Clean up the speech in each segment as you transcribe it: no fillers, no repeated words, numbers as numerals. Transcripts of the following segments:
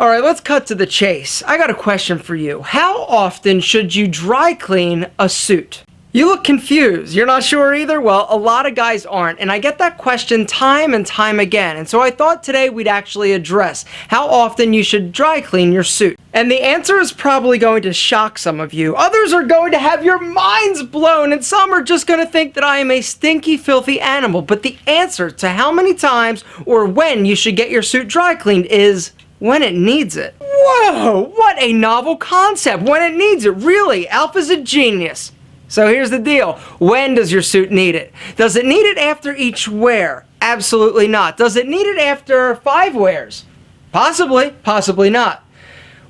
Alright, let's cut to the chase. I got a question for you. How often should you dry clean a suit? You look confused. You're not sure either? Well, a lot of guys aren't, and I get that question time and time again. And so I thought today we'd actually address how often you should dry clean your suit. And the answer is probably going to shock some of you. Others are going to have your minds blown, and some are just going to think that I am a stinky, filthy animal. But the answer to how many times or when you should get your suit dry cleaned is when it needs it. Whoa, what a novel concept. When it needs it. Really, Alpha's a genius. So here's the deal. When does your suit need it? Does it need it after each wear? Absolutely not. Does it need it after 5 wears? Possibly, possibly not.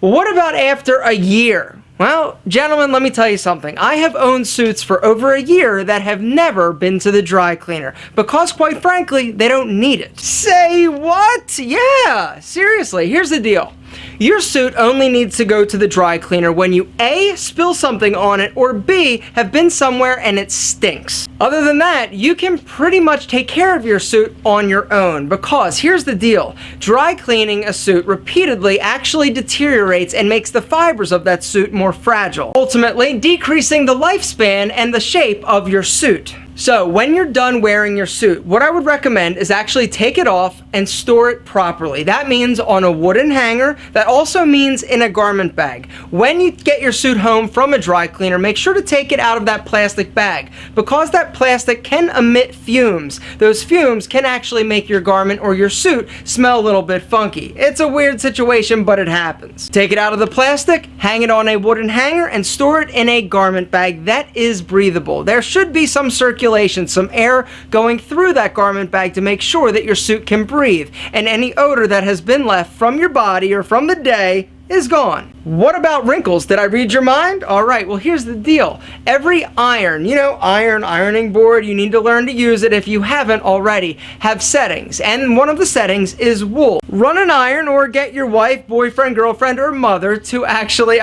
Well, what about after a year? Well, gentlemen, let me tell you something. I have owned suits for over a year that have never been to the dry cleaner because, quite frankly, they don't need it. Say what? Yeah, seriously, here's the deal. Your suit only needs to go to the dry cleaner when you A, spill something on it, or B, have been somewhere and it stinks. Other than that, you can pretty much take care of your suit on your own because here's the deal. Dry cleaning a suit repeatedly actually deteriorates and makes the fibers of that suit more fragile, ultimately decreasing the lifespan and the shape of your suit. So when you're done wearing your suit, what I would recommend is actually take it off and store it properly. That means on a wooden hanger. That also means in a garment bag. When you get your suit home from a dry cleaner, make sure to take it out of that plastic bag because that plastic can emit fumes. Those fumes can actually make your garment or your suit smell a little bit funky. It's a weird situation, but it happens. Take it out of the plastic, hang it on a wooden hanger, and store it in a garment bag that is breathable. There should be some circulation, some air going through that garment bag to make sure that your suit can breathe, and any odor that has been left from your body or from the day is gone. What about wrinkles? Did I read your mind? Alright, well here's the deal. Every iron, ironing board, you need to learn to use it if you haven't already, have settings, and one of the settings is wool. Run an iron or get your wife, boyfriend, girlfriend, or mother to actually,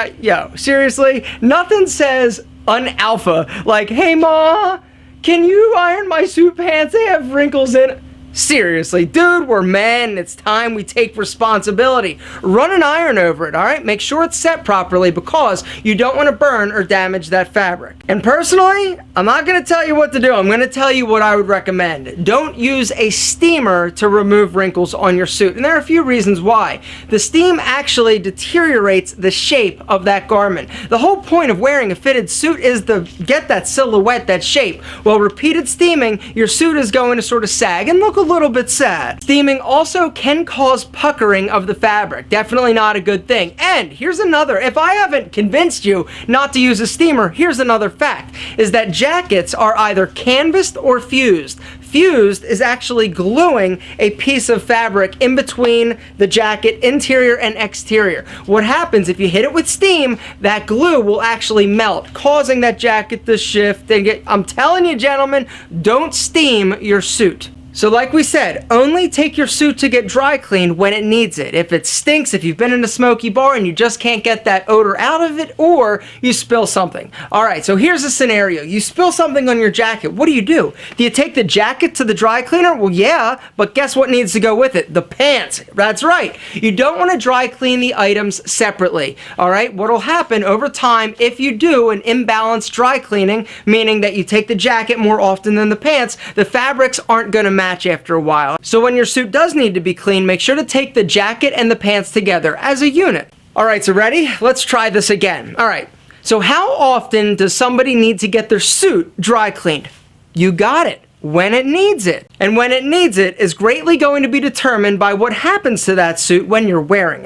seriously, nothing says un-alpha like, hey ma, can you iron my suit pants? They have wrinkles in it. Seriously, dude, we're men and it's time we take responsibility. Run an iron over it, alright? Make sure it's set properly because you don't want to burn or damage that fabric. And personally, I'm not going to tell you what to do. I'm going to tell you what I would recommend. Don't use a steamer to remove wrinkles on your suit. And there are a few reasons why. The steam actually deteriorates the shape of that garment. The whole point of wearing a fitted suit is to get that silhouette, that shape. Well, repeated steaming, your suit is going to sort of sag and look a little bit sad. Steaming also can cause puckering of the fabric. Definitely not a good thing. And here's another, if I haven't convinced you not to use a steamer, here's another fact, is that jackets are either canvassed or fused. Fused is actually gluing a piece of fabric in between the jacket interior and exterior. What happens if you hit it with steam, that glue will actually melt, causing that jacket to shift and get, I'm telling you gentlemen, don't steam your suit. So like we said, only take your suit to get dry cleaned when it needs it. If it stinks, if you've been in a smoky bar and you just can't get that odor out of it, or you spill something. Alright, so here's a scenario. You spill something on your jacket. What do? Do you take the jacket to the dry cleaner? Well, yeah, but guess what needs to go with it? The pants. That's right. You don't want to dry clean the items separately. Alright, what'll happen over time if you do an imbalanced dry cleaning, meaning that you take the jacket more often than the pants, the fabrics aren't going to match after a while. So when your suit does need to be cleaned, make sure to take the jacket and the pants together as a unit. Alright, so ready? Let's try this again. Alright, so how often does somebody need to get their suit dry cleaned? You got it. When it needs it. And when it needs it is greatly going to be determined by what happens to that suit when you're wearing it.